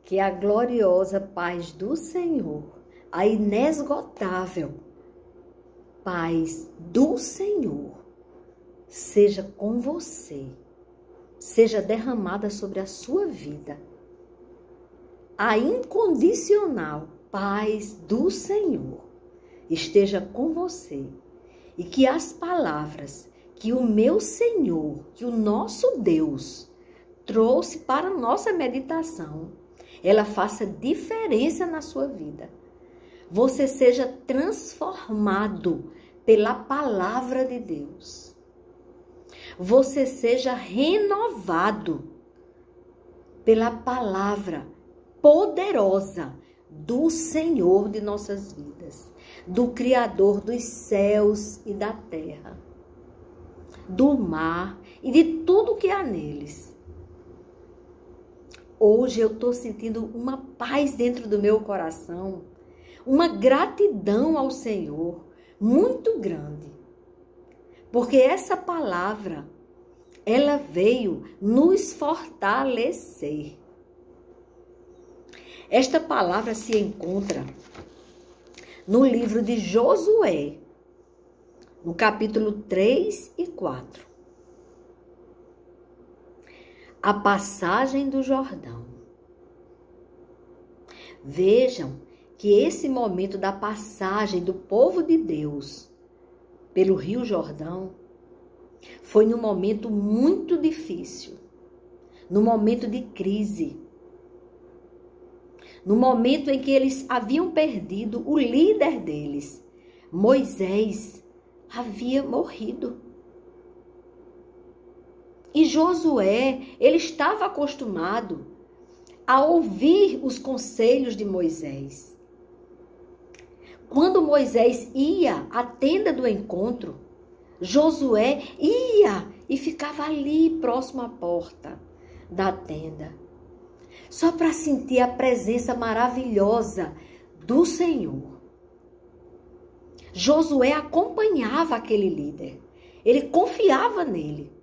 Que a gloriosa paz do Senhor, a inesgotável paz do Senhor, seja com você, seja derramada sobre a sua vida. A incondicional paz do Senhor esteja com você e que as palavras que o meu Senhor, que o nosso Deus trouxe para a nossa meditação, ela faça diferença na sua vida. Você seja transformado pela palavra de Deus. Você seja renovado pela palavra poderosa do Senhor de nossas vidas, do Criador dos céus e da terra, do mar e de tudo que há neles. Hoje eu estou sentindo uma paz dentro do meu coração, uma gratidão ao Senhor muito grande, porque essa palavra, ela veio nos fortalecer. Esta palavra se encontra no livro de Josué, no capítulo 3 e 4. A passagem do Jordão. Vejam que esse momento da passagem do povo de Deus pelo Rio Jordão foi num momento muito difícil, num momento de crise, no momento em que eles haviam perdido o líder deles. Moisés havia morrido. E Josué, ele estava acostumado a ouvir os conselhos de Moisés. Quando Moisés ia à tenda do encontro, Josué ia e ficava ali próximo à porta da tenda, só para sentir a presença maravilhosa do Senhor. Josué acompanhava aquele líder, ele confiava nele.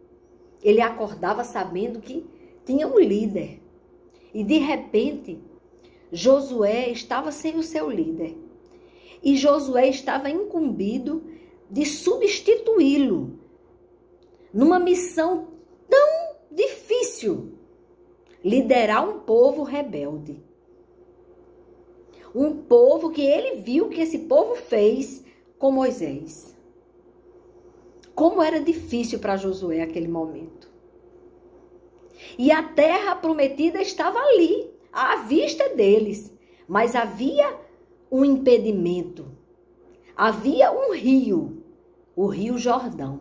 Ele acordava sabendo que tinha um líder. E de repente, Josué estava sem o seu líder. E Josué estava incumbido de substituí-lo numa missão tão difícil: liderar um povo rebelde. Um povo que ele viu que esse povo fez com Moisés. Como era difícil para Josué aquele momento. E a terra prometida estava ali, à vista deles. Mas havia um impedimento. Havia um rio, o Rio Jordão.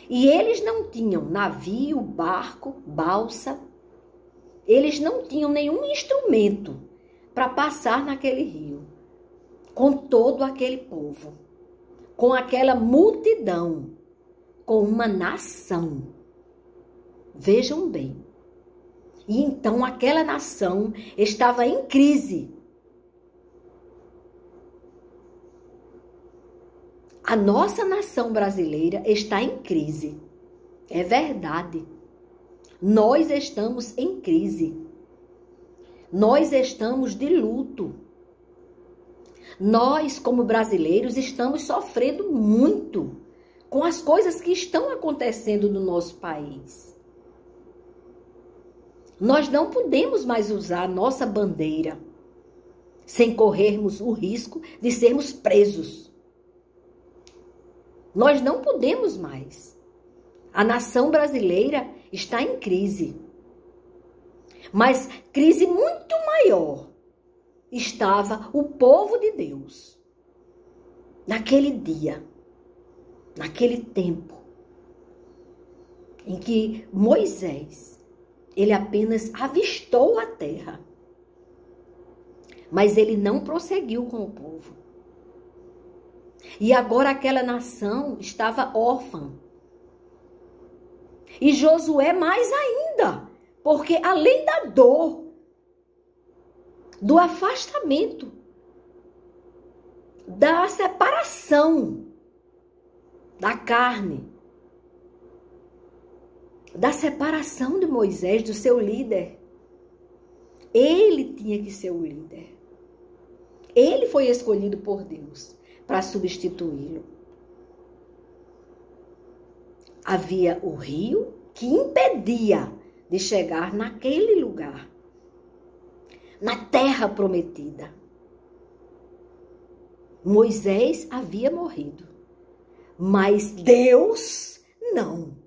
E eles não tinham navio, barco, balsa. Eles não tinham nenhum instrumento para passar naquele rio, com todo aquele povo, com aquela multidão, com uma nação. Vejam bem. E então aquela nação estava em crise. A nossa nação brasileira está em crise. É verdade. Nós estamos em crise. Nós estamos de luto. Nós, como brasileiros, estamos sofrendo muito com as coisas que estão acontecendo no nosso país. Nós não podemos mais usar a nossa bandeira sem corrermos o risco de sermos presos. Nós não podemos mais. A nação brasileira está em crise. Mas crise muito maior estava o povo de Deus. Naquele dia, naquele tempo, em que Moisés, ele apenas avistou a terra, mas ele não prosseguiu com o povo. E agora aquela nação estava órfã. E Josué mais ainda, porque além da dor, do afastamento, da separação da carne, da separação de Moisés, do seu líder, Ele tinha que ser o líder. Ele foi escolhido por Deus para substituí-lo. Havia o rio que impedia de chegar naquele lugar, na terra prometida. Moisés havia morrido, mas Deus não.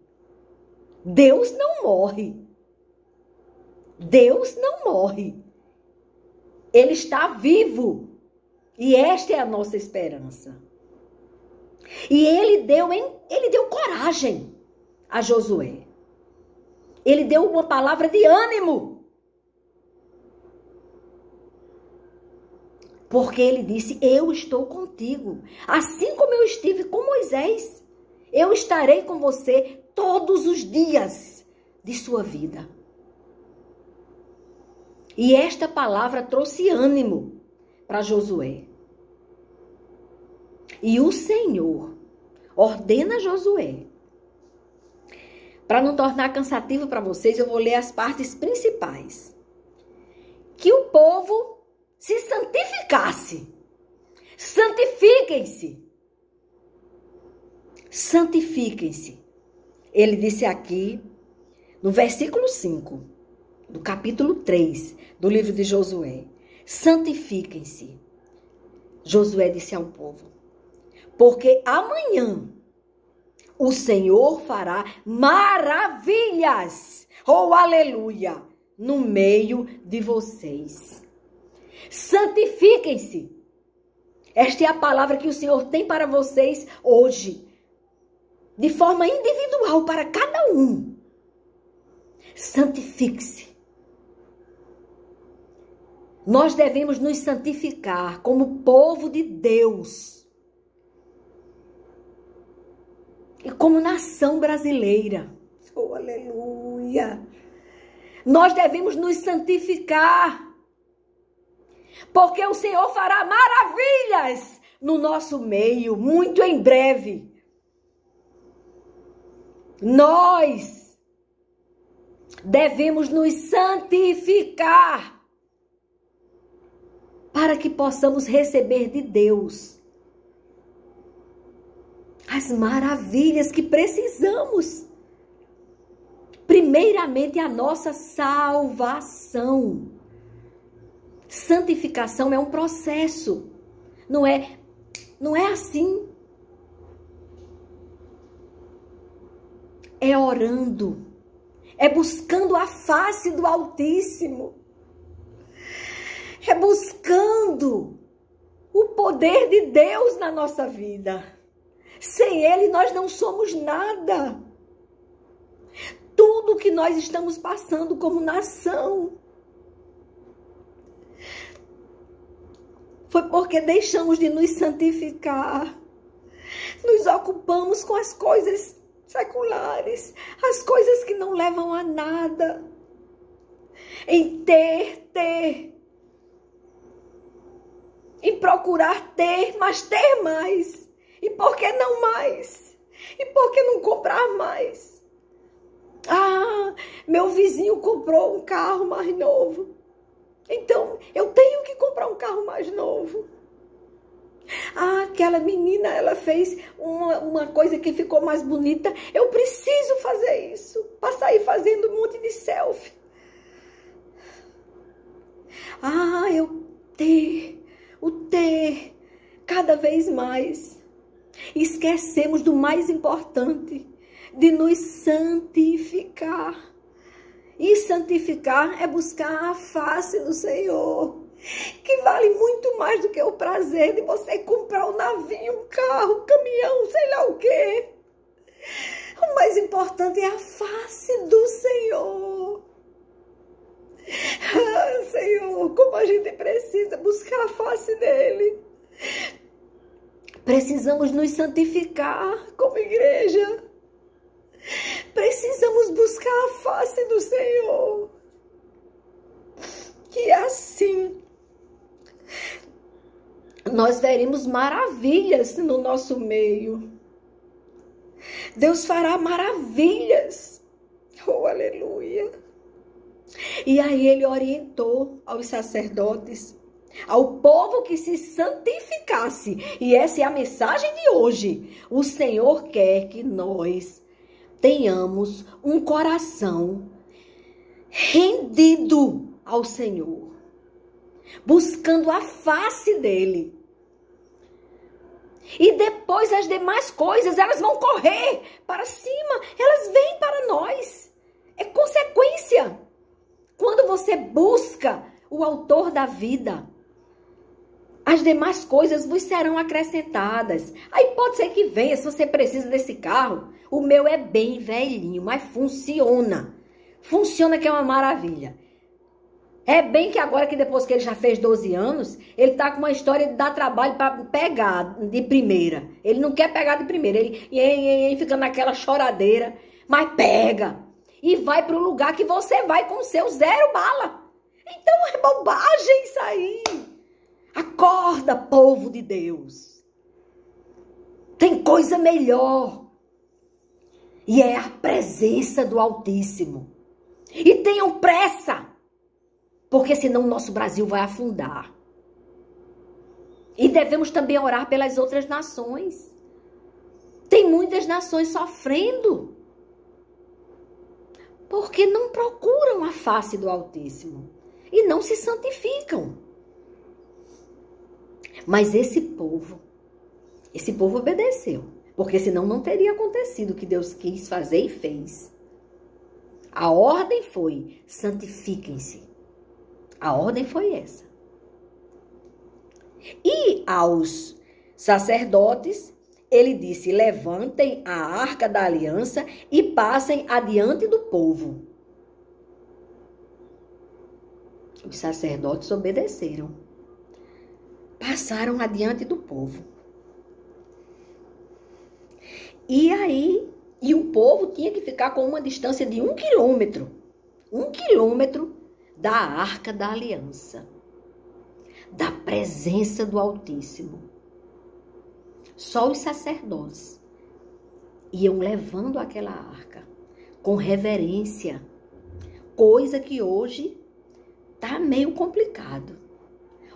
Deus não morre. Deus não morre. Ele está vivo. E esta é a nossa esperança. E ele deu coragem a Josué. Ele deu uma palavra de ânimo. Porque ele disse, eu estou contigo. Assim como eu estive com Moisés, eu estarei com você todos os dias de sua vida. E esta palavra trouxe ânimo para Josué. E o Senhor ordena a Josué. Para não tornar cansativo para vocês, eu vou ler as partes principais. Que o povo se santificasse. Santifiquem-se. Santifiquem-se. Ele disse aqui, no versículo 5, do capítulo 3, do livro de Josué. Santifiquem-se. Josué disse ao povo, porque amanhã o Senhor fará maravilhas, oh aleluia, no meio de vocês. Santifiquem-se. Esta é a palavra que o Senhor tem para vocês hoje, de forma individual para cada um. Santifique-se. Nós devemos nos santificar como povo de Deus. E como nação brasileira. Oh, aleluia. Nós devemos nos santificar. Porque o Senhor fará maravilhas no nosso meio, muito em breve. Nós devemos nos santificar para que possamos receber de Deus as maravilhas que precisamos. Primeiramente, a nossa salvação. Santificação é um processo. Não é assim. É orando. É buscando a face do Altíssimo. É buscando o poder de Deus na nossa vida. Sem Ele nós não somos nada. Tudo que nós estamos passando como nação foi porque deixamos de nos santificar. Nos ocupamos com as coisas seculares, as coisas que não levam a nada. Em ter. Em procurar ter, mas ter mais. E por que não mais? E por que não comprar mais? Ah, meu vizinho comprou um carro mais novo. Então, eu tenho que comprar um carro mais novo. Ah, aquela menina, ela fez uma coisa que ficou mais bonita. Eu preciso fazer isso. Para sair fazendo um monte de selfie. Ah, o ter, cada vez mais. Esquecemos do mais importante, de nos santificar. E santificar é buscar a face do Senhor, que vale muito mais do que o prazer de você comprar um navio, um carro, um caminhão, sei lá o quê. O mais importante é a face do Senhor. Ah, Senhor, como a gente precisa buscar a face dele. Precisamos nos santificar como igreja. Precisamos buscar a face do Senhor. Que assim nós veremos maravilhas no nosso meio. Deus fará maravilhas. Oh, aleluia. E aí ele orientou aos sacerdotes, ao povo que se santificasse. E essa é a mensagem de hoje. O Senhor quer que nós tenhamos um coração rendido ao Senhor, buscando a face dele. E depois as demais coisas, elas vão correr para cima, elas vêm para nós. É consequência. Quando você busca o autor da vida, as demais coisas vos serão acrescentadas. Aí pode ser que venha, se você precisa desse carro. O meu é bem velhinho, mas funciona. Funciona, que é uma maravilha. É bem que agora, que depois que ele já fez 12 anos, ele tá com uma história de dar trabalho para pegar de primeira. Ele não quer pegar de primeira, ele fica naquela choradeira, mas pega. E vai para o lugar que você vai com o seu 0 bala. Então é bobagem isso aí. Acorda, povo de Deus. Tem coisa melhor. E é a presença do Altíssimo. E tenham pressa, porque senão o nosso Brasil vai afundar. E devemos também orar pelas outras nações. Tem muitas nações sofrendo, porque não procuram a face do Altíssimo e não se santificam. Mas esse povo obedeceu, porque senão não teria acontecido o que Deus quis fazer e fez. A ordem foi: santifiquem-se. A ordem foi essa. E aos sacerdotes, ele disse: levantem a arca da aliança e passem adiante do povo. Os sacerdotes obedeceram. Passaram adiante do povo. E aí, o povo tinha que ficar com uma distância de 1 quilômetro. 1 quilômetro da arca da aliança, da presença do Altíssimo. Só os sacerdotes iam levando aquela arca com reverência, coisa que hoje tá meio complicado.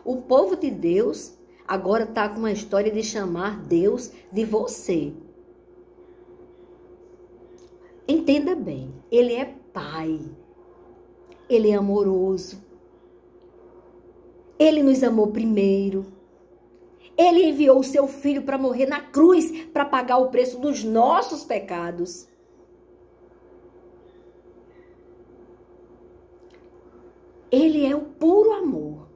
O povo de Deus agora tá com uma história de chamar Deus de você. Entenda bem, ele é Pai. Ele é amoroso. Ele nos amou primeiro. Ele enviou o seu filho para morrer na cruz, para pagar o preço dos nossos pecados. Ele é o puro amor.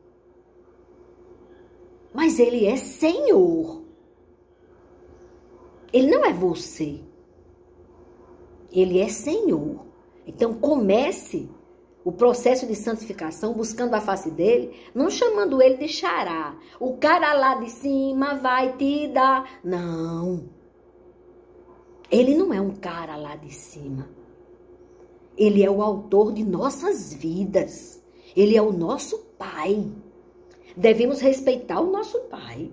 Mas ele é Senhor. Ele não é você. Ele é Senhor. Então comece o processo de santificação buscando a face dele, não chamando ele de xará. O cara lá de cima vai te dar. Não. Ele não é um cara lá de cima. Ele é o autor de nossas vidas. Ele é o nosso Pai. Devemos respeitar o nosso Pai.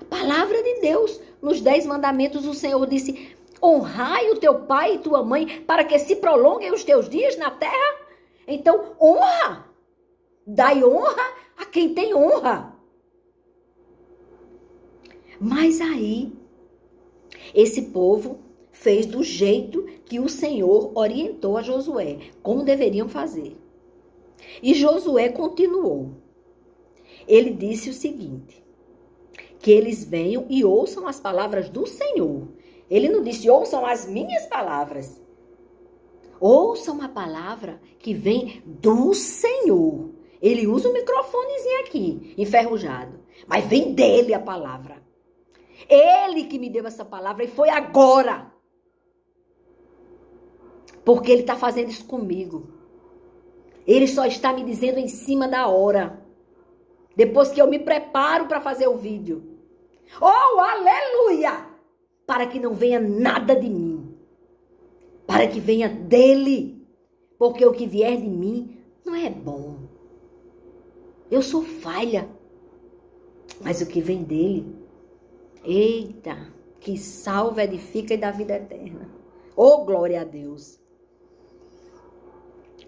A palavra de Deus, nos 10 mandamentos, o Senhor disse: honrai o teu pai e tua mãe, para que se prolonguem os teus dias na terra. Então, honra. Dai honra a quem tem honra. Mas aí, esse povo fez do jeito que o Senhor orientou a Josué, como deveriam fazer. E Josué continuou. Ele disse o seguinte: que eles venham e ouçam as palavras do Senhor. Ele não disse: ouçam as minhas palavras. Ouçam a palavra que vem do Senhor. Ele usa o microfonezinho aqui, enferrujado. Mas vem dele a palavra. Ele que me deu essa palavra e foi agora. Porque ele está fazendo isso comigo. Ele só está me dizendo em cima da hora. Depois que eu me preparo para fazer o vídeo. Oh, aleluia! Para que não venha nada de mim. Para que venha dele. Porque o que vier de mim não é bom. Eu sou falha. Mas o que vem dele, eita, que salva, edifica e dá vida eterna. Oh, glória a Deus.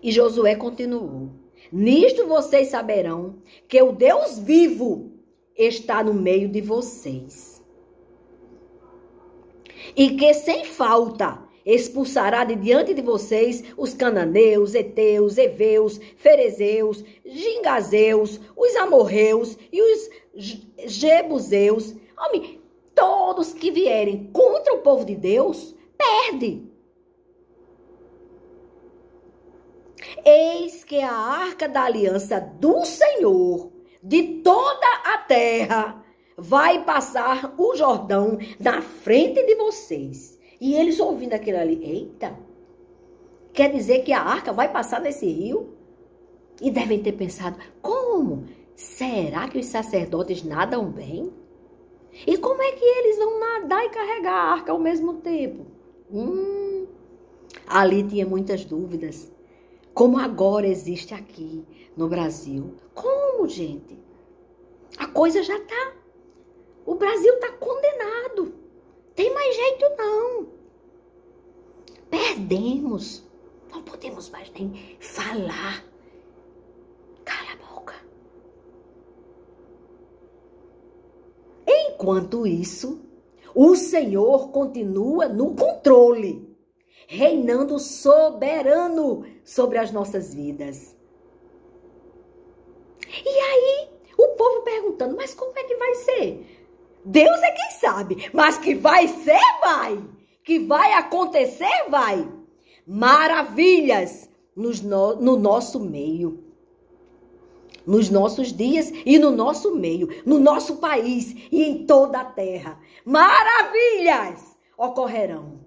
E Josué continuou. Nisto vocês saberão que o Deus vivo está no meio de vocês. E que sem falta expulsará de diante de vocês os cananeus, heteus, heveus, ferezeus, gingazeus, os amorreus e os jebuseus. Homem, todos que vierem contra o povo de Deus, perde. Eis que a arca da aliança do Senhor de toda a terra vai passar o Jordão na frente de vocês. E eles ouvindo aquilo ali, eita, quer dizer que a arca vai passar nesse rio? E devem ter pensado, como? Será que os sacerdotes nadam bem? E como é que eles vão nadar e carregar a arca ao mesmo tempo? Ali tinha muitas dúvidas. Como agora existe aqui no Brasil. Como, gente? A coisa já tá. O Brasil tá condenado. Tem mais jeito não. Perdemos. Não podemos mais nem falar. Cala a boca. Enquanto isso, o Senhor continua no controle, reinando soberano sobre as nossas vidas. E aí, o povo perguntando, mas como é que vai ser? Deus é quem sabe, mas que vai ser, vai. Que vai acontecer, vai. Maravilhas no nosso meio. Nos nossos dias e no nosso meio, no nosso país e em toda a terra. Maravilhas ocorrerão.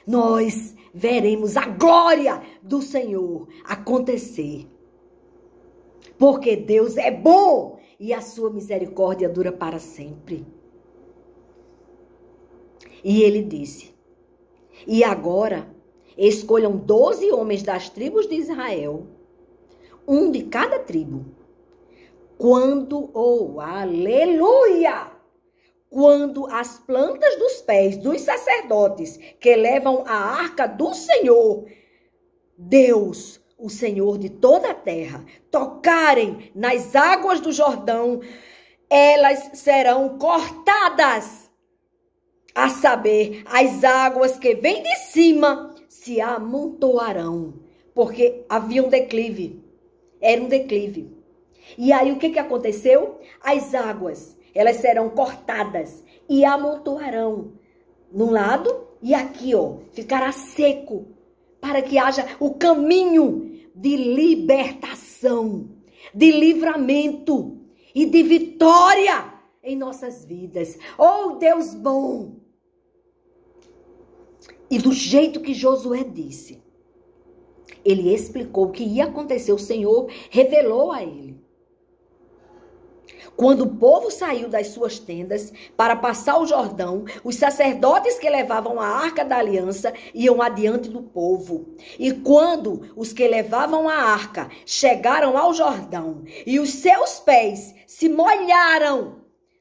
Nós veremos a glória do Senhor acontecer. Porque Deus é bom e a sua misericórdia dura para sempre. E ele disse, e agora escolham 12 homens das tribos de Israel, um de cada tribo. Aleluia! Quando as plantas dos pés dos sacerdotes que levam a arca do Senhor, Deus, o Senhor de toda a terra, tocarem nas águas do Jordão, elas serão cortadas. A saber, as águas que vêm de cima se amontoarão, porque havia um declive, era um declive. E aí o que aconteceu? As águas, elas serão cortadas e amontoarão num lado e aqui, ó, ficará seco, para que haja o caminho de libertação, de livramento e de vitória em nossas vidas. Oh, Deus bom! E do jeito que Josué disse, ele explicou o que ia acontecer, o Senhor revelou a ele. Quando o povo saiu das suas tendas para passar o Jordão, os sacerdotes que levavam a arca da aliança iam adiante do povo. E quando os que levavam a arca chegaram ao Jordão e os seus pés se molharam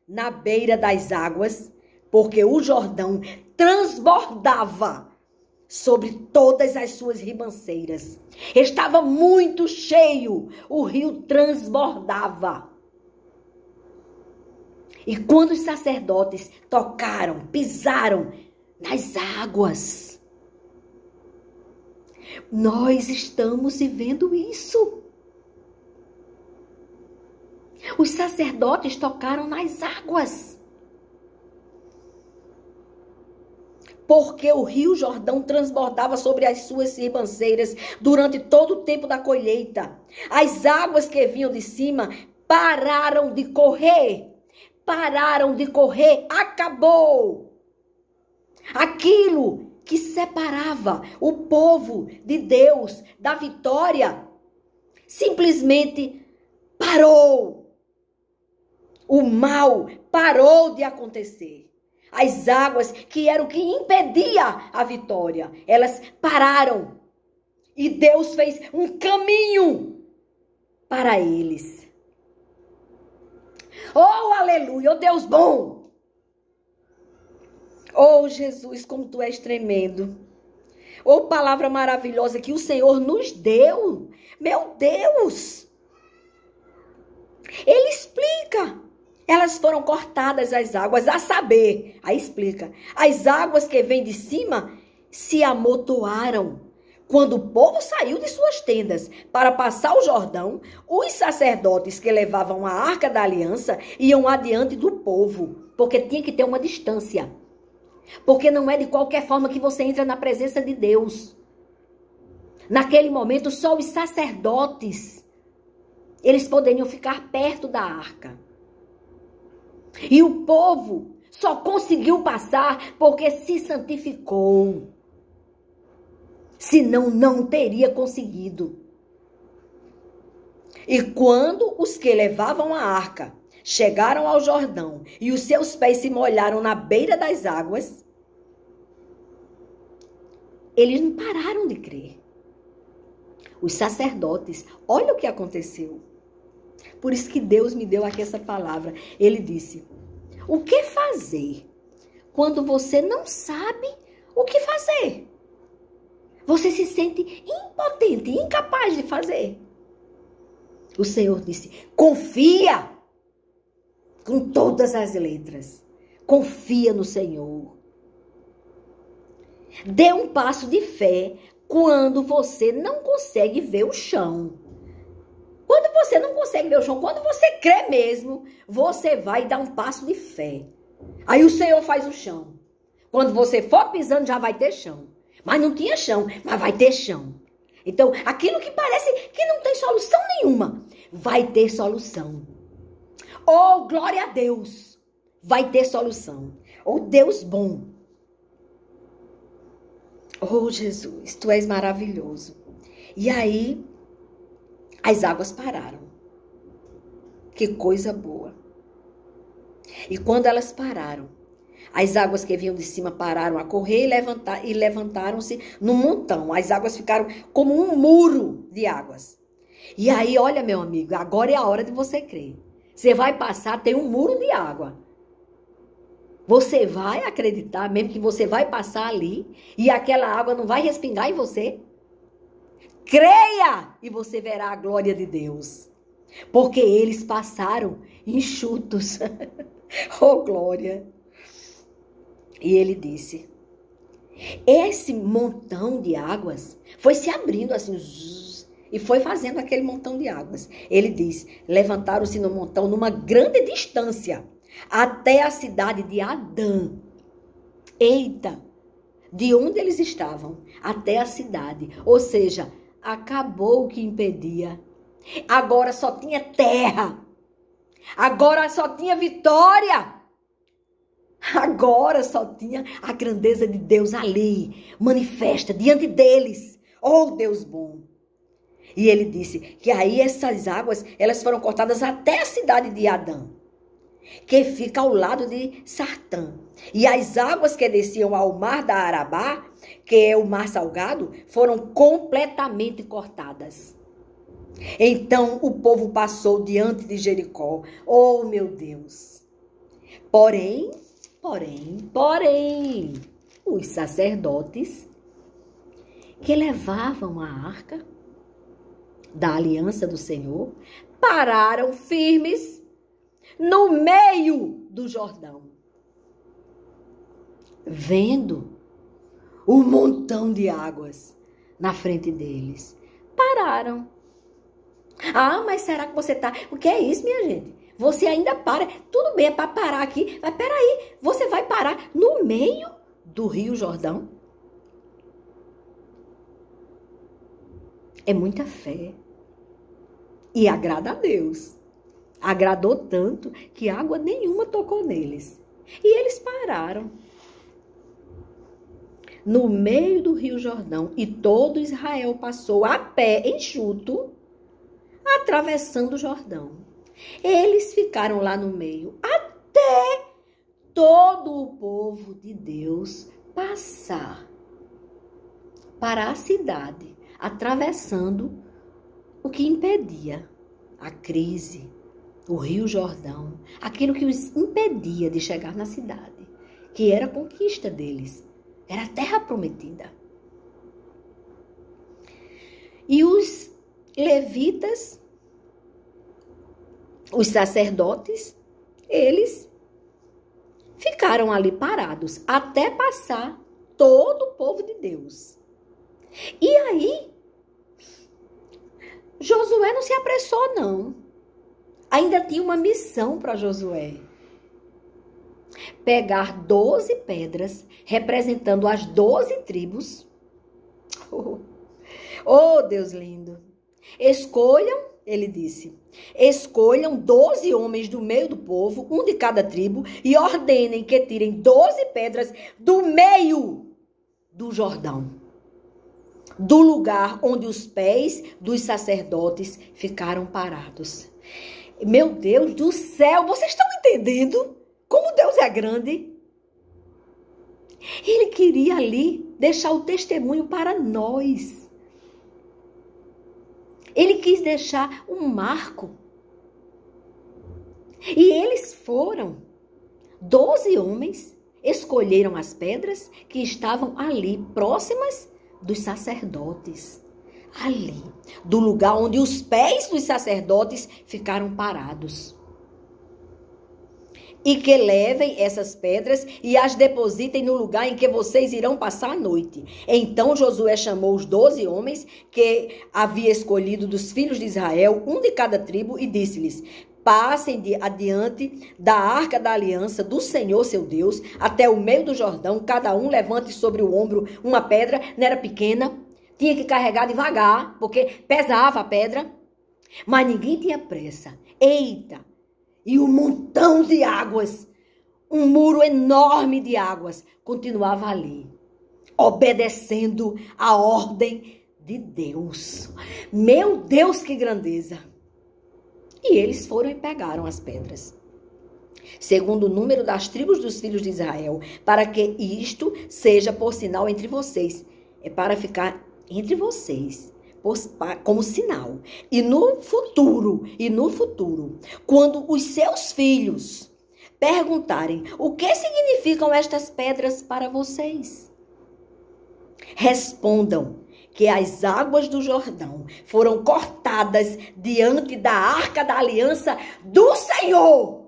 na beira das águas, porque o Jordão transbordava sobre todas as suas ribanceiras. Estava muito cheio, o rio transbordava. E quando os sacerdotes tocaram, pisaram nas águas, nós estamos vivendo isso. Os sacerdotes tocaram nas águas. Porque o rio Jordão transbordava sobre as suas ribanceiras durante todo o tempo da colheita. As águas que vinham de cima pararam de correr. Pararam de correr, acabou. Aquilo que separava o povo de Deus da vitória simplesmente parou. O mal parou de acontecer. As águas que eram o que impedia a vitória, elas pararam. E Deus fez um caminho para eles. Oh, aleluia, oh Deus bom. Oh, Jesus, como tu és tremendo. Oh, palavra maravilhosa que o Senhor nos deu. Meu Deus. elas foram cortadas as águas, a saber, aí explica, as águas que vêm de cima se amontoaram. Quando o povo saiu de suas tendas para passar o Jordão, os sacerdotes que levavam a arca da aliança iam adiante do povo, porque tinha que ter uma distância. Porque não é de qualquer forma que você entra na presença de Deus. Naquele momento, só os sacerdotes, eles poderiam ficar perto da arca. E o povo só conseguiu passar porque se santificou. Senão, não teria conseguido. E quando os que levavam a arca chegaram ao Jordão e os seus pés se molharam na beira das águas, eles não pararam de crer. Os sacerdotes, olha o que aconteceu. Por isso que Deus me deu aqui essa palavra. Ele disse, o que fazer quando você não sabe o que fazer? Você se sente impotente, incapaz de fazer. O Senhor disse, confia com todas as letras. Confia no Senhor. Dê um passo de fé quando você não consegue ver o chão. Quando você não consegue ver o chão, quando você crê mesmo, você vai dar um passo de fé. Aí o Senhor faz o chão. Quando você for pisando, já vai ter chão. Mas não tinha chão, mas vai ter chão. Então, aquilo que parece que não tem solução nenhuma, vai ter solução. Oh, glória a Deus! Vai ter solução. Oh, Deus bom. Oh, Jesus, tu és maravilhoso. E aí, as águas pararam. Que coisa boa. E quando elas pararam, as águas que vinham de cima pararam a correr e levantaram-se num montão. As águas ficaram como um muro de águas. E aí, olha, meu amigo, agora é a hora de você crer. Você vai passar, tem um muro de água. Você vai acreditar mesmo que você vai passar ali e aquela água não vai respingar em você? Creia e você verá a glória de Deus. Porque eles passaram enxutos. Oh, glória! E ele disse, esse montão de águas foi se abrindo assim, e foi fazendo aquele montão de águas. Ele diz, levantaram-se no montão numa grande distância, até a cidade de Adã. Eita, de onde eles estavam até a cidade. Ou seja, acabou o que impedia. Agora só tinha terra. Agora só tinha vitória. Agora só tinha a grandeza de Deus ali, manifesta diante deles. Oh, Deus bom. E ele disse que aí essas águas, elas foram cortadas até a cidade de Adã, que fica ao lado de Sartã. E as águas que desciam ao mar da Arabá, que é o mar salgado, foram completamente cortadas. Então o povo passou diante de Jericó. Oh, meu Deus. Porém, os sacerdotes que levavam a arca da aliança do Senhor pararam firmes no meio do Jordão, vendo o montão de águas na frente deles. Pararam. Ah, mas será que você tá... O que é isso, minha gente? Você ainda para. Tudo bem, é para parar aqui. Mas peraí, você vai parar no meio do Rio Jordão? É muita fé. E agrada a Deus. Agradou tanto que água nenhuma tocou neles. E eles pararam no meio do Rio Jordão. E todo Israel passou a pé enxuto, atravessando o Jordão. Eles ficaram lá no meio até todo o povo de Deus passar para a cidade, atravessando o que impedia a crise, o Rio Jordão, aquilo que os impedia de chegar na cidade, que era a conquista deles, era a terra prometida. E os levitas, os sacerdotes, eles ficaram ali parados até passar todo o povo de Deus. E aí, Josué não se apressou, não. Ainda tinha uma missão para Josué. Pegar 12 pedras, representando as 12 tribos. Oh, Deus lindo. Escolham, ele disse, escolham 12 homens do meio do povo, um de cada tribo, e ordenem que tirem 12 pedras do meio do Jordão, do lugar onde os pés dos sacerdotes ficaram parados. Meu Deus do céu, vocês estão entendendo como Deus é grande? Ele queria ali deixar o testemunho para nós. Ele quis deixar um marco. E eles foram. 12 homens escolheram as pedras que estavam ali, próximas dos sacerdotes. Ali, do lugar onde os pés dos sacerdotes ficaram parados. E que levem essas pedras e as depositem no lugar em que vocês irão passar a noite. Então Josué chamou os 12 homens que havia escolhido dos filhos de Israel, um de cada tribo, e disse-lhes: passem adiante da arca da aliança do Senhor seu Deus, até o meio do Jordão, cada um levante sobre o ombro uma pedra, não era pequena, tinha que carregar devagar, porque pesava a pedra, mas ninguém tinha pressa. Eita! E um montão de águas, um muro enorme de águas, continuava ali, obedecendo a ordem de Deus. Meu Deus, que grandeza! E eles foram e pegaram as pedras, segundo o número das tribos dos filhos de Israel, para que isto seja por sinal entre vocês. É para ficar entre vocês, como sinal. E no futuro, quando os seus filhos perguntarem: o que significam estas pedras para vocês? Respondam que as águas do Jordão foram cortadas diante da arca da aliança do Senhor.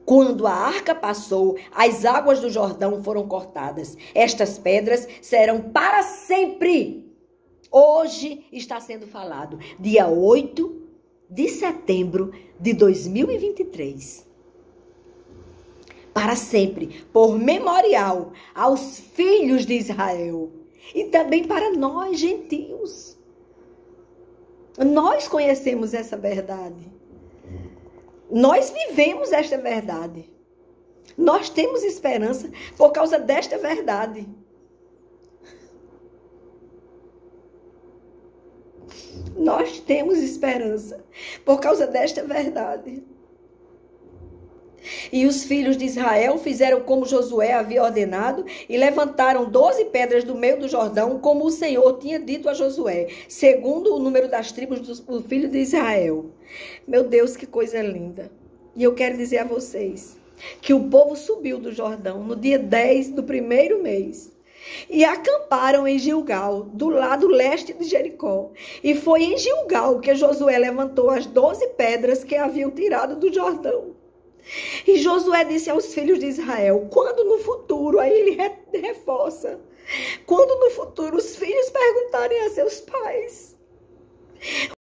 Quando a arca passou, as águas do Jordão foram cortadas. Estas pedras serão para sempre. Hoje está sendo falado, dia 8 de setembro de 2023. Para sempre, por memorial aos filhos de Israel. E também para nós, gentios. Nós conhecemos essa verdade. Nós vivemos esta verdade. Nós temos esperança por causa desta verdade. Nós temos esperança por causa desta verdade. E os filhos de Israel fizeram como Josué havia ordenado e levantaram 12 pedras do meio do Jordão, como o Senhor tinha dito a Josué, segundo o número das tribos do filho de Israel. Meu Deus, que coisa linda. E eu quero dizer a vocês que o povo subiu do Jordão no dia 10 do primeiro mês e acamparam em Gilgal, do lado leste de Jericó. E foi em Gilgal que Josué levantou as 12 pedras que haviam tirado do Jordão. E Josué disse aos filhos de Israel: quando no futuro, aí ele reforça, quando no futuro os filhos perguntarem a seus pais: